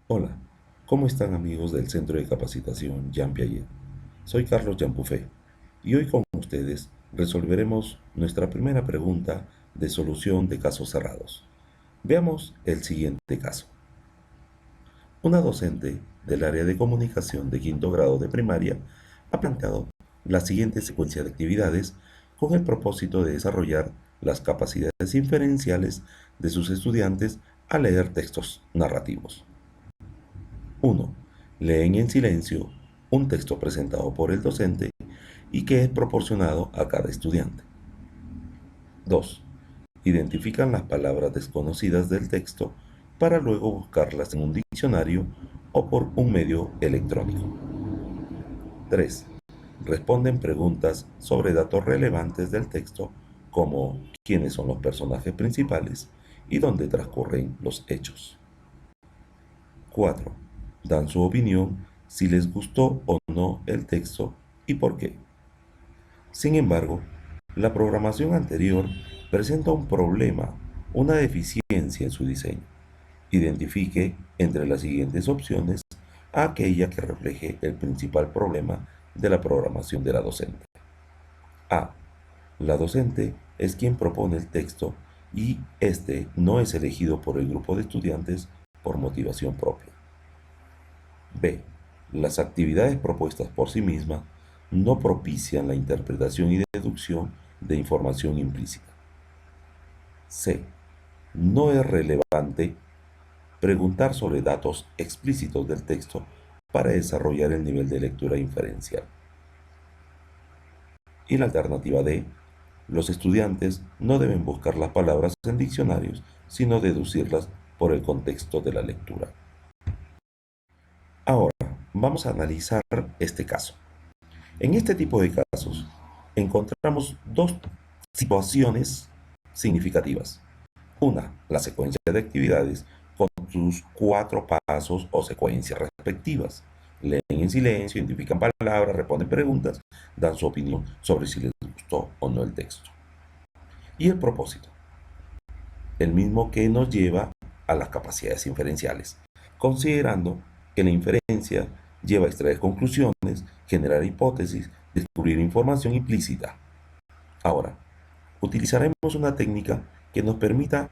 Hola, ¿cómo están amigos del Centro de Capacitación Jean Piaget? Soy Carlos Jampufé y hoy con ustedes resolveremos nuestra primera pregunta de solución de casos cerrados. Veamos el siguiente caso. Una docente del área de comunicación de quinto grado de primaria ha planteado la siguiente secuencia de actividades con el propósito de desarrollar las capacidades inferenciales de sus estudiantes al leer textos narrativos. 1. Leen en silencio un texto presentado por el docente y que es proporcionado a cada estudiante. 2. Identifican las palabras desconocidas del texto para luego buscarlas en un diccionario o por un medio electrónico. 3. Responden preguntas sobre datos relevantes del texto como quiénes son los personajes principales y dónde transcurren los hechos. 4. Dan su opinión si les gustó o no el texto y por qué. Sin embargo, la programación anterior presenta un problema, una deficiencia en su diseño. Identifique entre las siguientes opciones aquella que refleje el principal problema de la programación de la docente. A. La docente es quien propone el texto y este no es elegido por el grupo de estudiantes por motivación propia. B. Las actividades propuestas por sí mismas no propician la interpretación y deducción de información implícita. C. No es relevante preguntar sobre datos explícitos del texto para desarrollar el nivel de lectura inferencial. Y la alternativa D. Los estudiantes no deben buscar las palabras en diccionarios, sino deducirlas por el contexto de la lectura. Ahora, vamos a analizar este caso. En este tipo de casos, encontramos dos situaciones significativas. Una, la secuencia de actividades con sus cuatro pasos o secuencias respectivas. Leen en silencio, identifican palabras, responden preguntas, dan su opinión sobre si les gustó o no el texto. Y el propósito, el mismo que nos lleva a las capacidades inferenciales, considerando que la inferencia lleva a extraer conclusiones, generar hipótesis, descubrir información implícita. Ahora, utilizaremos una técnica que nos permita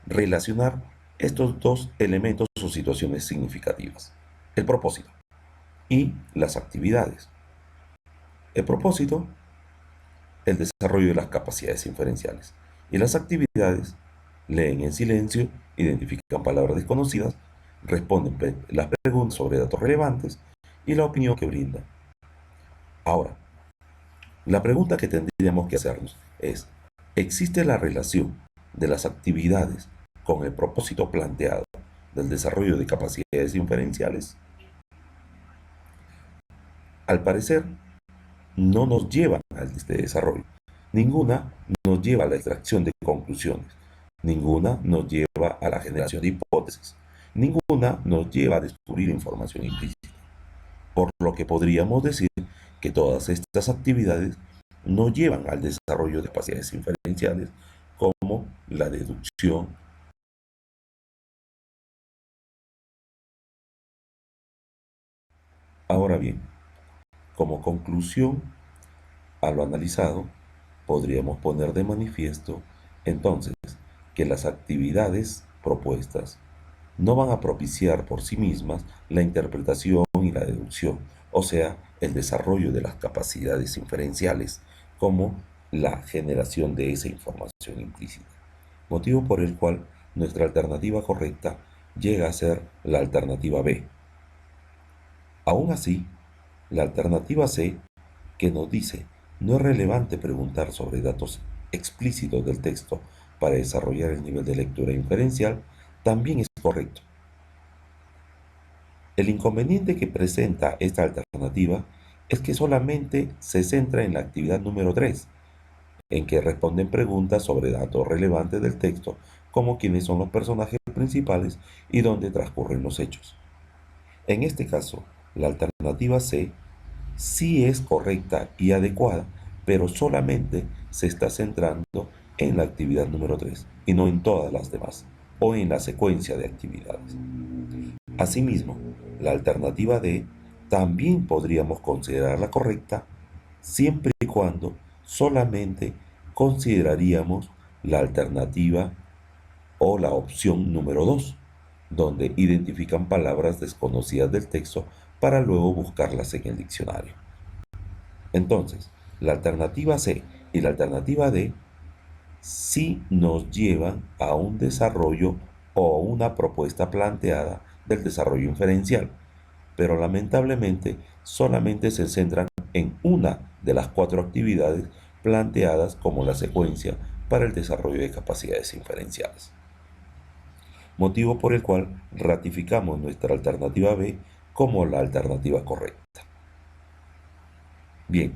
relacionar estos dos elementos o situaciones significativas: el propósito y las actividades. El propósito, el desarrollo de las capacidades inferenciales, y las actividades, leen en silencio, identifican palabras desconocidas, responden las preguntas sobre datos relevantes y la opinión que brindan. Ahora, la pregunta que tendríamos que hacernos es: ¿existe la relación de las actividades con el propósito planteado del desarrollo de capacidades inferenciales? Al parecer, no nos llevan al desarrollo. Ninguna nos lleva a la extracción de conclusiones. Ninguna nos lleva a la generación de hipótesis. Ninguna nos lleva a descubrir información implícita. Por lo que podríamos decir que todas estas actividades no llevan al desarrollo de capacidades inferenciales como la deducción. Ahora bien, como conclusión a lo analizado, podríamos poner de manifiesto entonces que las actividades propuestas no van a propiciar por sí mismas la interpretación y la deducción, o sea, el desarrollo de las capacidades inferenciales, como la generación de esa información implícita. Motivo por el cual nuestra alternativa correcta llega a ser la alternativa B. Aún así, la alternativa C, que nos dice no es relevante preguntar sobre datos explícitos del texto para desarrollar el nivel de lectura inferencial, también es correcto. El inconveniente que presenta esta alternativa es que solamente se centra en la actividad número 3, en que responden preguntas sobre datos relevantes del texto, como quiénes son los personajes principales y dónde transcurren los hechos. En este caso, la alternativa C sí es correcta y adecuada, pero solamente se está centrando en la actividad número 3 y no en todas las demás, o en la secuencia de actividades. Asimismo, la alternativa D también podríamos considerarla correcta siempre y cuando solamente consideraríamos la alternativa o la opción número 2, donde identifican palabras desconocidas del texto para luego buscarlas en el diccionario. Entonces, la alternativa C y la alternativa D sí nos llevan a un desarrollo o una propuesta planteada del desarrollo inferencial, pero lamentablemente solamente se centran en una de las cuatro actividades planteadas como la secuencia para el desarrollo de capacidades inferenciales. Motivo por el cual ratificamos nuestra alternativa B como la alternativa correcta. Bien,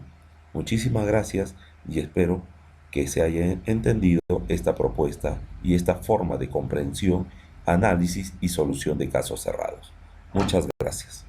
muchísimas gracias y espero que se haya entendido esta propuesta y esta forma de comprensión, análisis y solución de casos cerrados. Muchas gracias.